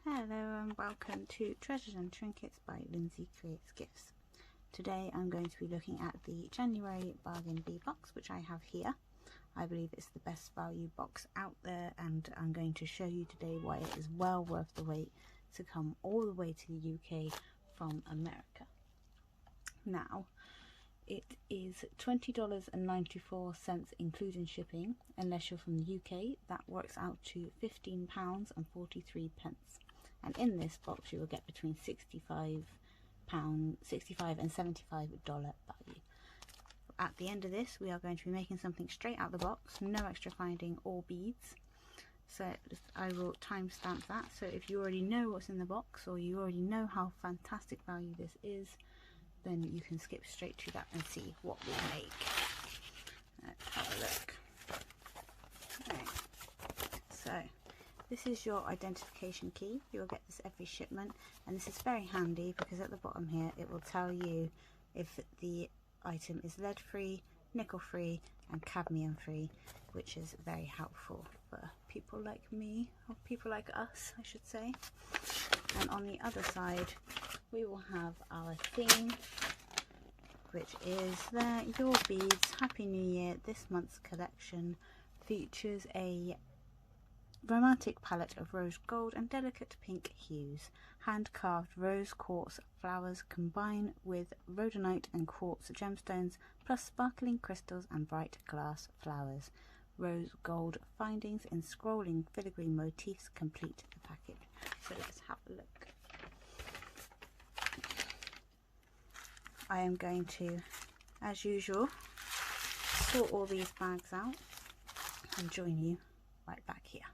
Hello and welcome to Treasures and Trinkets by Lindsay Creates Gifts. Today I'm going to be looking at the January Bargain Bead Box, which I have here. I believe it's the best value box out there, and I'm going to show you today why it is well worth the wait to come all the way to the UK from America. Now, it is $20.94 including shipping. Unless you're from the UK, that works out to £15.43. And in this box you will get between £65 and $75 value. At the end of this, we are going to be making something straight out of the box, no extra finding or beads. So I will timestamp that, so if you already know what's in the box, or you already know how fantastic value this is, then you can skip straight to that and see what we make. Let's have a look. Okay. So this is your identification key. You'll get this every shipment, and this is very handy because at the bottom here it will tell you if the item is lead free, nickel free and cadmium free, which is very helpful for people like me, or people like us I should say. And on the other side we will have our theme, which is there, your beads, Happy New Year. This month's collection features a romantic palette of rose gold and delicate pink hues. Hand-carved rose quartz flowers combine with rhodonite and quartz gemstones, plus sparkling crystals and bright glass flowers. Rose gold findings in scrolling filigree motifs complete the package. So let's have a look. I am going to, as usual, sort all these bags out and join you right back here.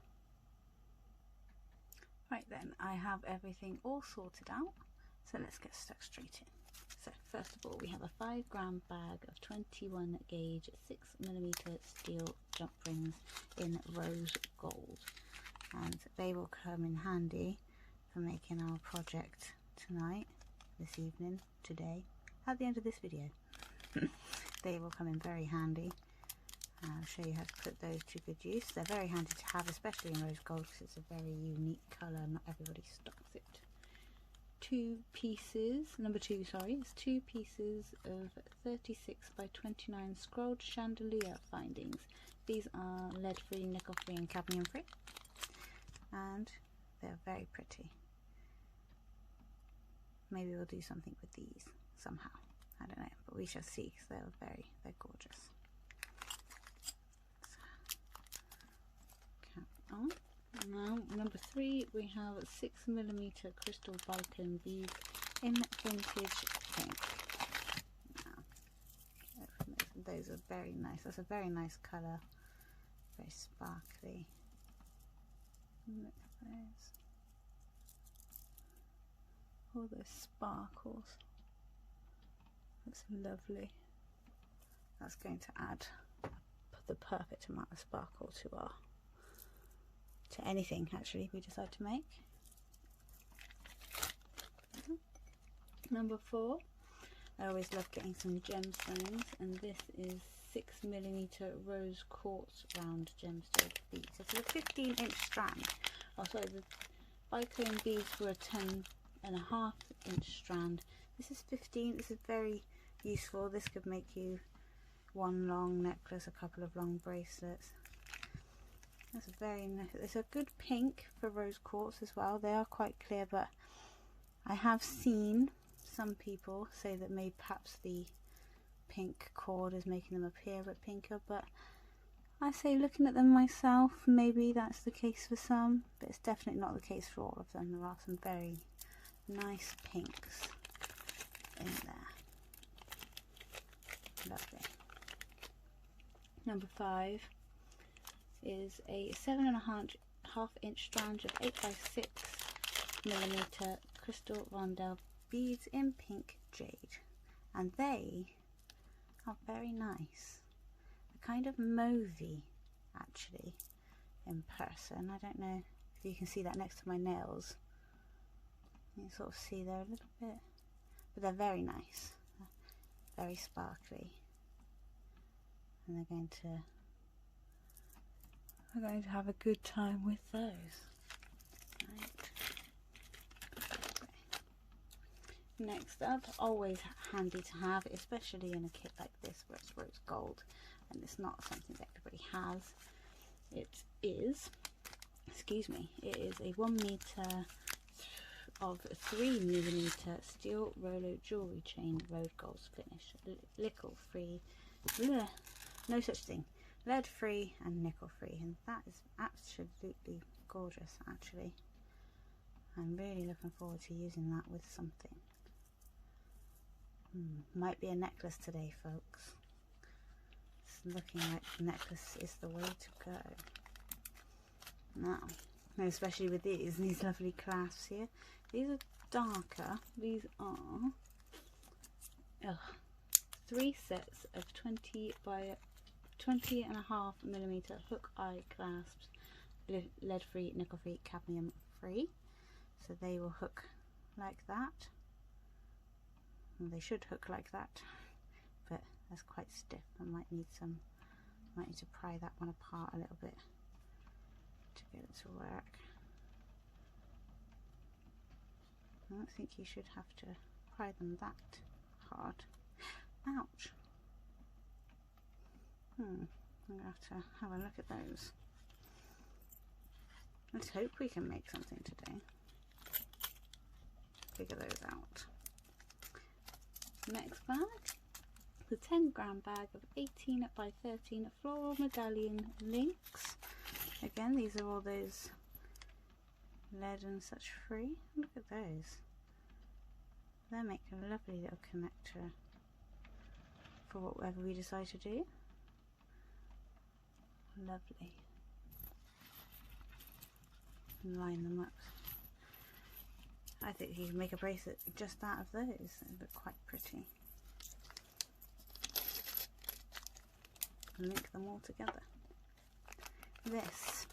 Right then, I have everything all sorted out, so let's get stuck straight in. So first of all, we have a 5-gram bag of 21 gauge 6mm steel jump rings in rose gold, and they will come in handy for making our project tonight, this evening, today, at the end of this video. They will come in very handy. I'll show you how to put those to good use. They're very handy to have, especially in rose gold, because it's a very unique colour. Not everybody stocks it. It's 2 pieces of 36 by 29 scrolled chandelier findings. These are lead free, nickel free and cadmium free, and they're very pretty. Maybe we'll do something with these somehow, I don't know, but we shall see, because they're gorgeous. On. Now, number 3, we have 6mm crystal Bargain beads in vintage pink. Now, those are very nice. That's a very nice colour, very sparkly. Look at those. All those sparkles. That's lovely. That's going to add the perfect amount of sparkle to anything actually we decide to make. Number 4, I always love getting some gemstones, and this is 6mm rose quartz round gemstone beads. It's a 15-inch strand. Oh sorry, the Bargain beads were a 10.5-inch strand. This is 15. This is very useful. This could make you one long necklace, a couple of long bracelets. That's very nice. It's a good pink for rose quartz as well. They are quite clear, but I have seen some people say that maybe perhaps the pink cord is making them appear a bit pinker, but I say, looking at them myself, maybe that's the case for some, but it's definitely not the case for all of them. There are some very nice pinks in there. Lovely. Number 5 is a 7.5-inch strand of 8 by 6mm crystal rondelle beads in pink jade, and they are very nice. A kind of mauvey actually in person. I don't know if you can see that next to my nails. You can sort of see there a little bit, but they're very nice, very sparkly, and they're going to we're going to have a good time with those. Right. Next up, always handy to have, especially in a kit like this where it's rose gold and it's not something that everybody has. It is, it is a 1 meter of 3mm steel Rolo jewellery chain rose gold finish, nickel free, no such thing, lead free and nickel free, and that is absolutely gorgeous. Actually, I'm really looking forward to using that with something. Might be a necklace today, folks. It's looking like the necklace is the way to go now, especially with these lovely clasps here. These are darker. These are 3 sets of 20 by 20.5mm hook eye clasps, lead free, nickel free, cadmium free. So they will hook like that. Well, they should hook like that, but that's quite stiff. I might need to pry that one apart a little bit to get it to work. I don't think you should have to pry them that hard. Ouch. I'm gonna have to have a look at those. Let's hope we can make something today. Figure those out. Next bag, the 10-gram bag of 18 by 13 floral medallion links. Again, these are all those lead and such free. Look at those. They make a lovely little connector for whatever we decide to do. Lovely. Line them up. I think you can make a bracelet just out of those. They look quite pretty. Link them all together. This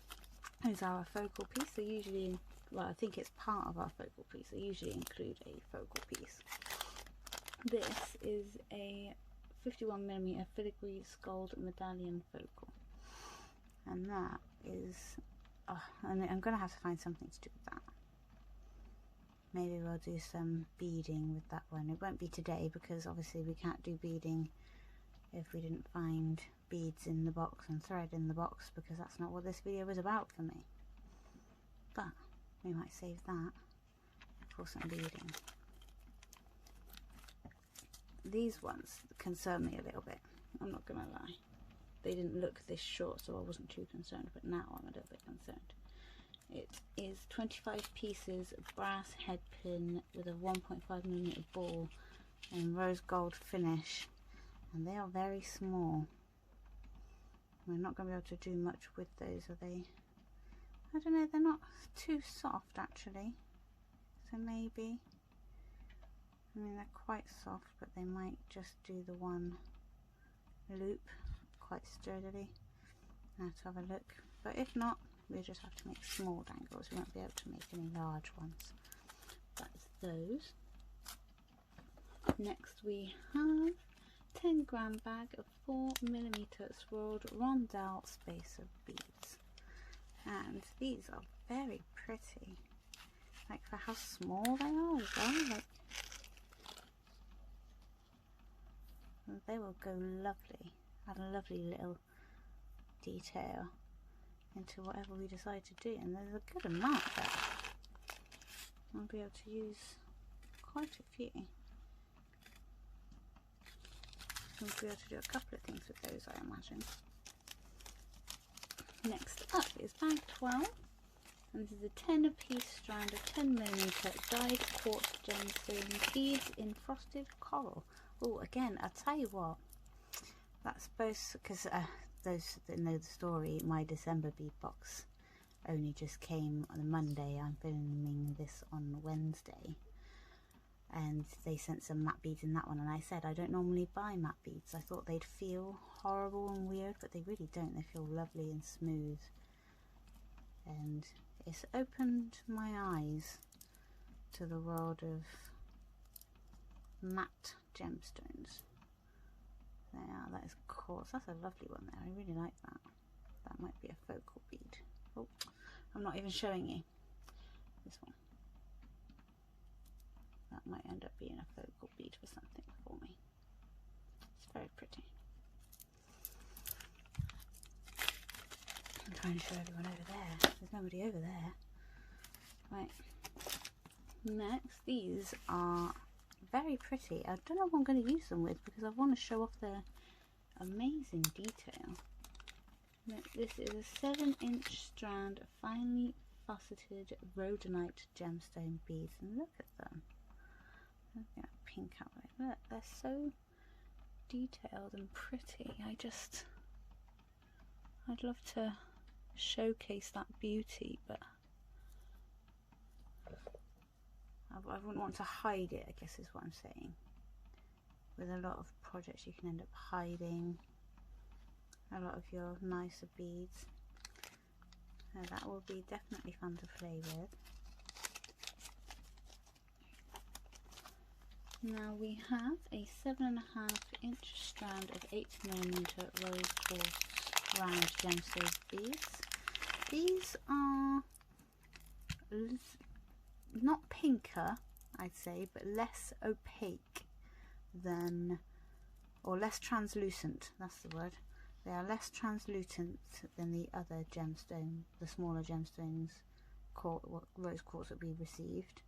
is our focal piece. They usually, well, I think it's part of our focal piece. They usually include a focal piece. This is a 51mm filigree sculled medallion focal, and that is, and I'm going to have to find something to do with that. Maybe we'll do some beading with that one. It won't be today because obviously we can't do beading if we didn't find beads in the box and thread in the box, because that's not what this video was about for me. But we might save that for some beading. These ones concern me a little bit, I'm not gonna lie. They didn't look this short, so I wasn't too concerned, but now I'm a little bit concerned. It is 25 pieces brass head pin with a 1.5mm ball and rose gold finish, and they are very small. We're not going to be able to do much with those, are they? I don't know, they're not too soft actually, so maybe, I mean they're quite soft, but they might just do the one loop quite sturdily. I have to have a look, but if not, we'll just have to make small dangles. We won't be able to make any large ones. That's those. Next we have 10-gram bag of 4mm swirled rondelle spacer beads, and these are very pretty, like for how small they are as well. Like, they will go lovely, add a lovely little detail into whatever we decide to do, and there's a good amount there. I'll be able to use quite a few. We'll be able to do a couple of things with those, I imagine. Next up is bag 12, and this is a 10-piece strand of 10mm dyed quartz gemstone beads in frosted coral. Oh, again, I'll tell you what, that's supposed, because those that know the story, my December bead box only just came on a Monday. I'm filming this on Wednesday, and they sent some matte beads in that one, and I said I don't normally buy matte beads. I thought they'd feel horrible and weird, but they really don't. They feel lovely and smooth, and it's opened my eyes to the world of matte gemstones. There, that is quartz. That's a lovely one there. I really like that that might be a focal bead. Oh, I'm not even showing you this one. That might end up being a focal bead for something for me. It's very pretty. I'm trying to show everyone over there. There's nobody over there. Right. Next, these are very pretty. I don't know what I'm going to use them with because I want to show off their amazing detail. This is a 7-inch strand of finely faceted rhodonite gemstone beads, and look at them. Look at that pink outline. Look, they're so detailed and pretty. I'd love to showcase that beauty, but I wouldn't want to hide it, I guess is what I'm saying. With a lot of projects you can end up hiding a lot of your nicer beads. So that will be definitely fun to play with. Now we have a 7.5-inch strand of 8mm rose quartz round gemstone beads. These are not pinker, I'd say, but less opaque than, or less translucent, that's the word. They are less translucent than the other gemstone, the smaller gemstones, rose quartz that we received.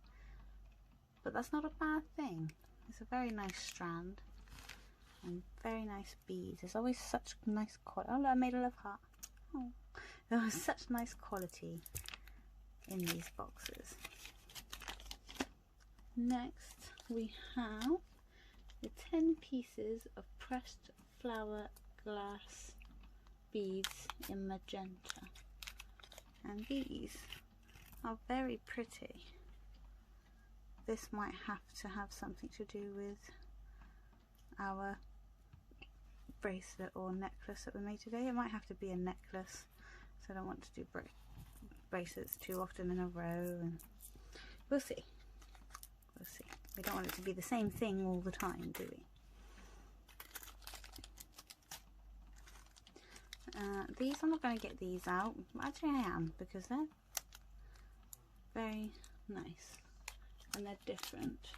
But that's not a bad thing. It's a very nice strand and very nice beads. There's always such nice quality. Oh, look, I made a love heart. Oh, there was such nice quality in these boxes. Next, we have the 10 pieces of pressed flower glass beads in magenta, and these are very pretty. This might have to have something to do with our bracelet or necklace that we made today. It might have to be a necklace, so I don't want to do bracelets too often in a row, and we'll see. We'll see. We don't want it to be the same thing all the time, do we? These, I'm not going to get these out. Actually, I am, because they're very nice and they're different.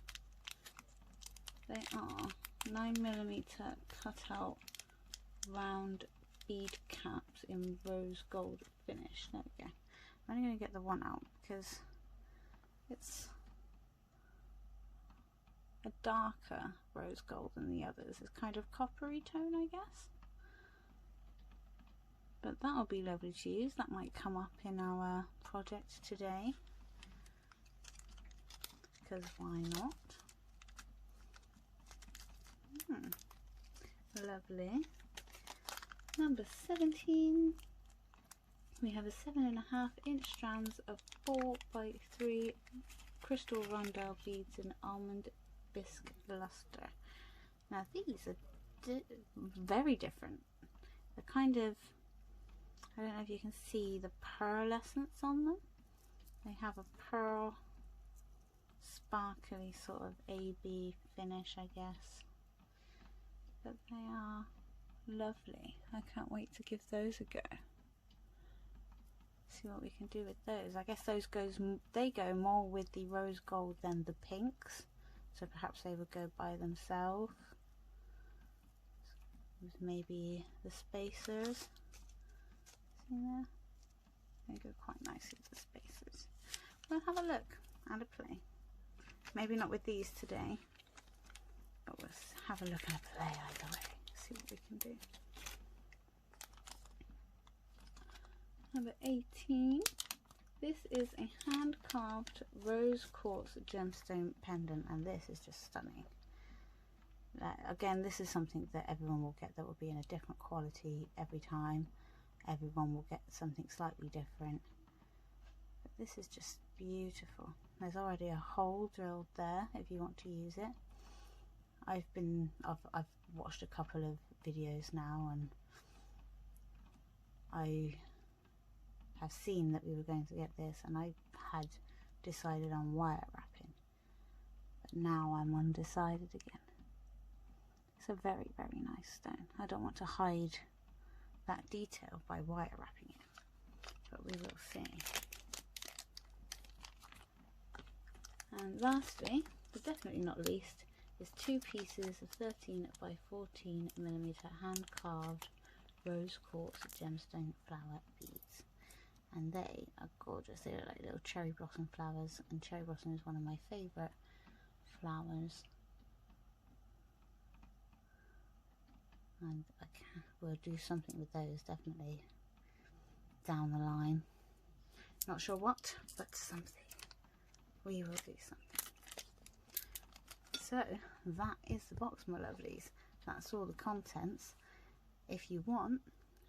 They are 9mm cutout round bead caps in rose gold finish. There we go. I'm only going to get the one out because it's a darker rose gold than the others. It's kind of coppery tone, I guess. But that'll be lovely to use. That might come up in our project today, because why not? Lovely. Number 17. We have a 7.5-inch strands of 4x3 crystal rondelle beads in almond bisque luster. Now these are very different. They're kind of, I don't know if you can see the pearlescence on them. They have a pearl sparkly sort of AB finish, I guess. But they are lovely. I can't wait to give those a go. See what we can do with those. I guess those they go more with the rose gold than the pinks, so perhaps they would go by themselves with maybe the spacers. See there? They go quite nicely with the spacers. We'll have a look and a play. Maybe not with these today, but we'll have a look and a play either way. See what we can do. Number 18. This is a hand-carved rose quartz gemstone pendant, and this is just stunning. Again, this is something that everyone will get that will be in a different quality every time. Everyone will get something slightly different. But this is just beautiful. There's already a hole drilled there if you want to use it. I've watched a couple of videos now, and I have seen that we were going to get this, and I had decided on wire wrapping, but now I'm undecided again. It's a very, very nice stone. I don't want to hide that detail by wire wrapping it, but we will see. And lastly, but definitely not least, is 2 pieces of 13 by 14mm hand carved rose quartz gemstone flower beads, and they are gorgeous. They look like little cherry blossom flowers, and cherry blossom is one of my favourite flowers, and we'll do something with those definitely down the line. Not sure what, but something. We will do something. So that is the box, my lovelies. That's all the contents. If you want,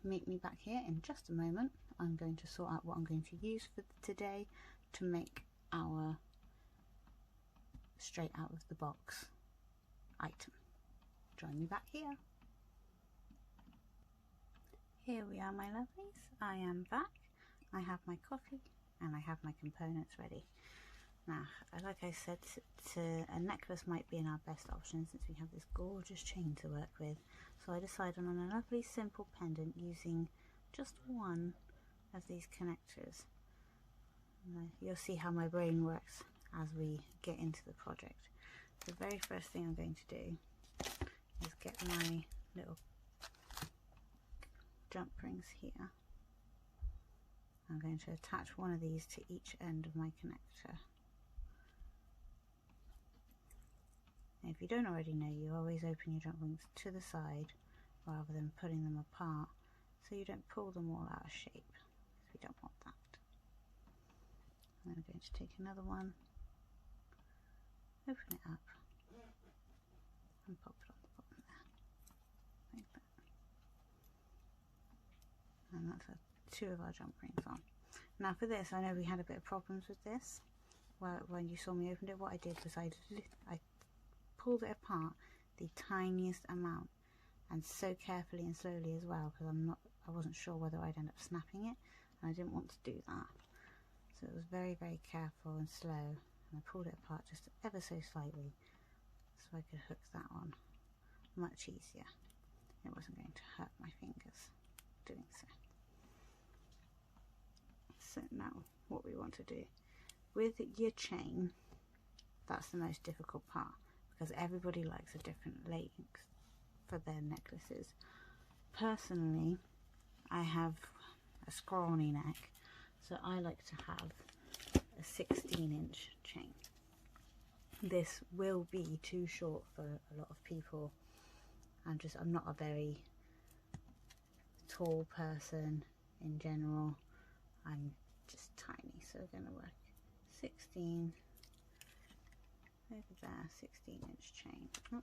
meet me back here in just a moment. I'm going to sort out what I'm going to use for today to make our straight out of the box item. Join me back here. Here we are, my lovelies. I am back. I have my coffee and I have my components ready. Now, like I said, a necklace might be in our best option since we have this gorgeous chain to work with. So I decided on a lovely simple pendant using just one of these connectors. You'll see how my brain works as we get into the project. The very first thing I'm going to do is get my little jump rings here. I'm going to attach one of these to each end of my connector. If you don't already know, you always open your jump rings to the side rather than putting them apart, so you don't pull them all out of shape, because we don't want that. And I'm going to take another one, open it up, and pop it on the bottom there, like that. And that's 2 of our jump rings on. Now for this, I know we had a bit of problems with this. Well, when you saw me open it, what I did was I pulled it apart the tiniest amount, and so carefully and slowly as well, because I wasn't sure whether I'd end up snapping it, and I didn't want to do that. So it was very, very careful and slow, and I pulled it apart just ever so slightly so I could hook that on much easier. It wasn't going to hurt my fingers doing so. So now what we want to do with your chain, that's the most difficult part, because everybody likes a different length for their necklaces. Personally, I have a scrawny neck, so I like to have a 16-inch chain. This will be too short for a lot of people. I'm not a very tall person in general. I'm just tiny, so we're going to work 16 over there, 16-inch chain. Oh.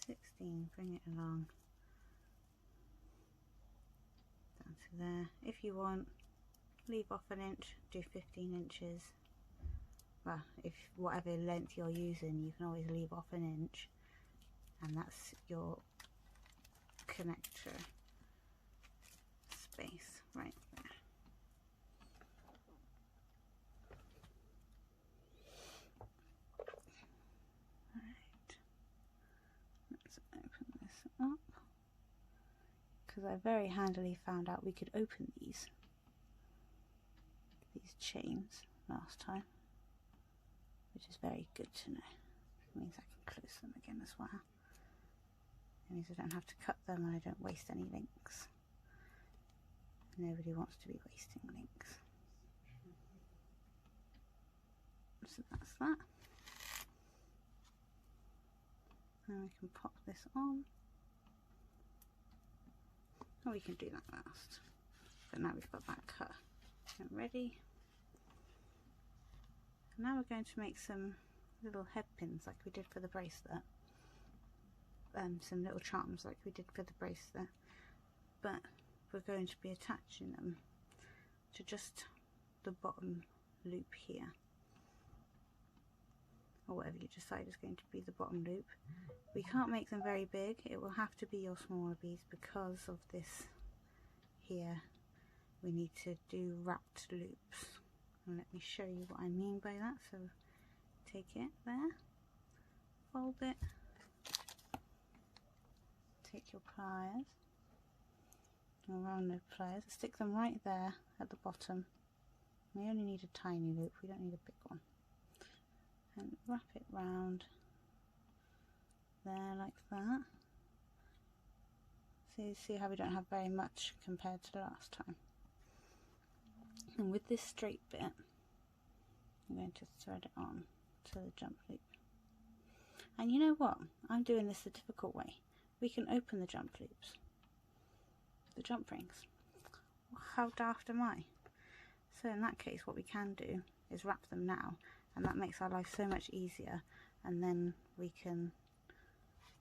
16, bring it along down to there. If you want, leave off an inch, do 15 inches. Well, if whatever length you're using, you can always leave off an inch, and that's your connector space right there. Right, let's open this up, because I very handily found out we could open these chains last time, which is very good to know. It means I can close them again as well. It means I don't have to cut them and I don't waste any links. Nobody wants to be wasting links. So that's that. And we can pop this on. Or we can do that last. But now we've got that cut and ready. Now we're going to make some little head pins like we did for the bracelet. Some little charms like we did for the bracelet. But we're going to be attaching them to just the bottom loop here, or whatever you decide is going to be the bottom loop. We can't make them very big, it will have to be your smaller beads because of this here. We need to do wrapped loops, and let me show you what I mean by that. So take it there, fold it, take your pliers, around the pliers, stick them right there at the bottom. We only need a tiny loop, we don't need a big one. And wrap it round there like that. So you see how we don't have very much compared to the last time. And with this straight bit, I'm going to thread it on to the jump loop. And you know what? I'm doing this the difficult way. We can open the jump loops, the jump rings. How daft am I? So in that case, what we can do is wrap them now, and that makes our life so much easier. And then we can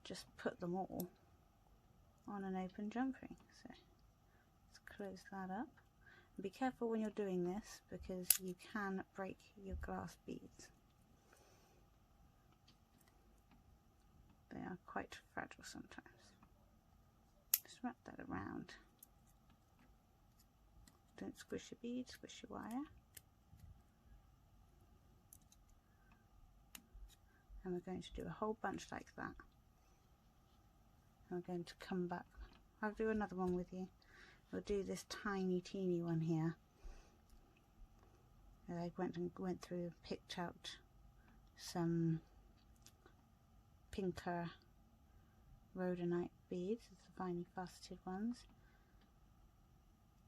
just put them all on an open jump ring. So let's close that up. And be careful when you're doing this, because you can break your glass beads. They are quite fragile sometimes. Just wrap that around. Don't squish your bead, squish your wire. And we're going to do a whole bunch like that. And we're going to come back. I'll do another one with you. We'll do this tiny teeny one here. I went through and picked out some pinker rhodonite beads, the finely faceted ones,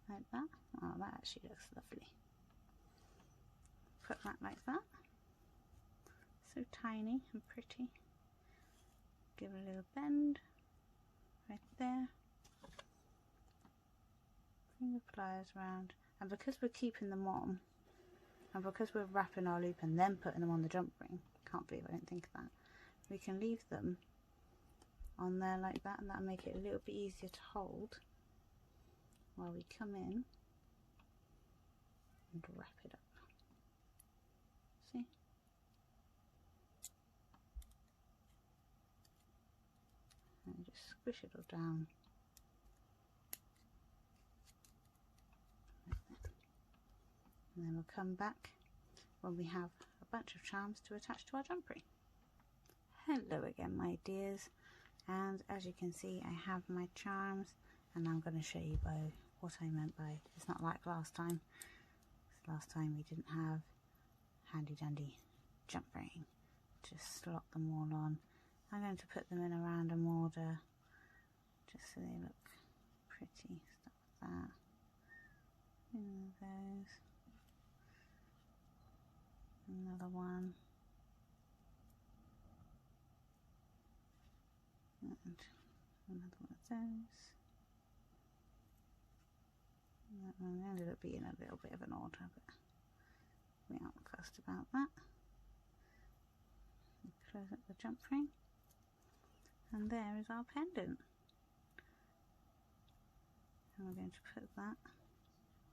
like that. Oh, that actually looks lovely. Put that like that. So tiny and pretty. Give it a little bend right there. Bring the pliers around, and because we're keeping them on, and because we're wrapping our loop and then putting them on the jump ring, can't believe I didn't think of that, we can leave them on there like that, and that'll make it a little bit easier to hold while we come in and wrap it up. See? And just squish it all down. And then we'll come back when we have a bunch of charms to attach to our jump ring. Hello again, my dears, and as you can see, I have my charms, and I'm going to show you by what I meant by it's not like last time. Last time we didn't have handy dandy jump ring. Just slot them all on. I'm going to put them in a random order just so they look pretty. Start with that. And those. Another one. And another one of those. And that one ended up being a little bit of an order, but we aren't fussed about that. And close up the jump ring, and there is our pendant. And we're going to put that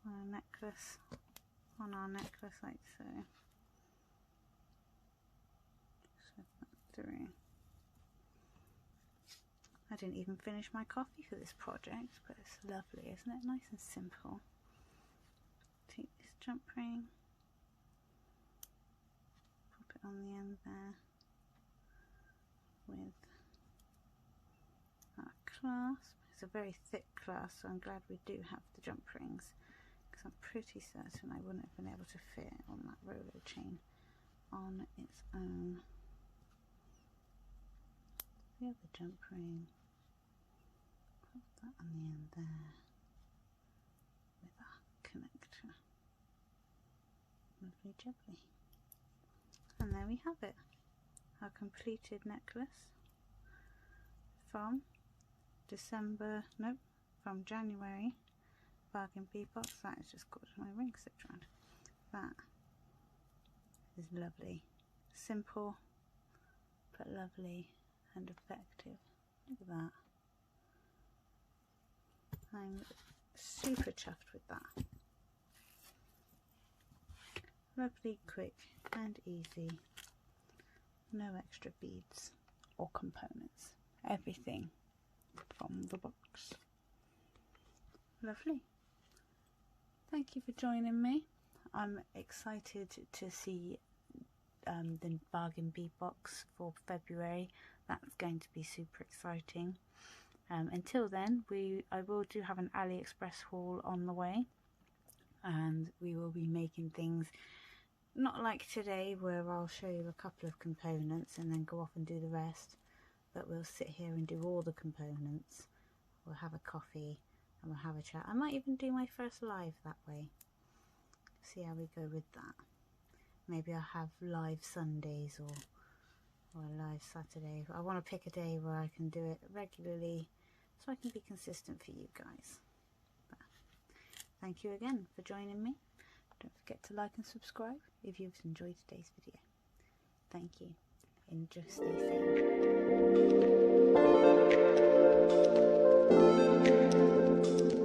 on our necklace like so. Slip that through. I didn't even finish my coffee for this project, but it's lovely, isn't it? Nice and simple. Take this jump ring, pop it on the end there with our clasp. It's a very thick clasp, so I'm glad we do have the jump rings, because I'm pretty certain I wouldn't have been able to fit on that roller chain on its own. The other jump ring, put that on the end there with our connector. Lovely jubbly. And there we have it, our completed necklace from from January Bargain Bead Box. That is just got my ring slipped around. That is lovely, simple but lovely and effective. Look at that. I'm super chuffed with that. Lovely, quick and easy. No extra beads or components. Everything from the box. Lovely. Thank you for joining me. I'm excited to see the Bargain Bead Box for February. That's going to be super exciting. Until then, I will have an AliExpress haul on the way, and we will be making things not like today where I'll show you a couple of components and then go off and do the rest, but we'll sit here and do all the components. We'll have a coffee and we'll have a chat. I might even do my first live that way. See how we go with that. Maybe I'll have live Sundays or a live Saturday. I want to pick a day where I can do it regularly so I can be consistent for you guys. But thank you again for joining me. Don't forget to like and subscribe if you've enjoyed today's video. Thank you, and just stay safe.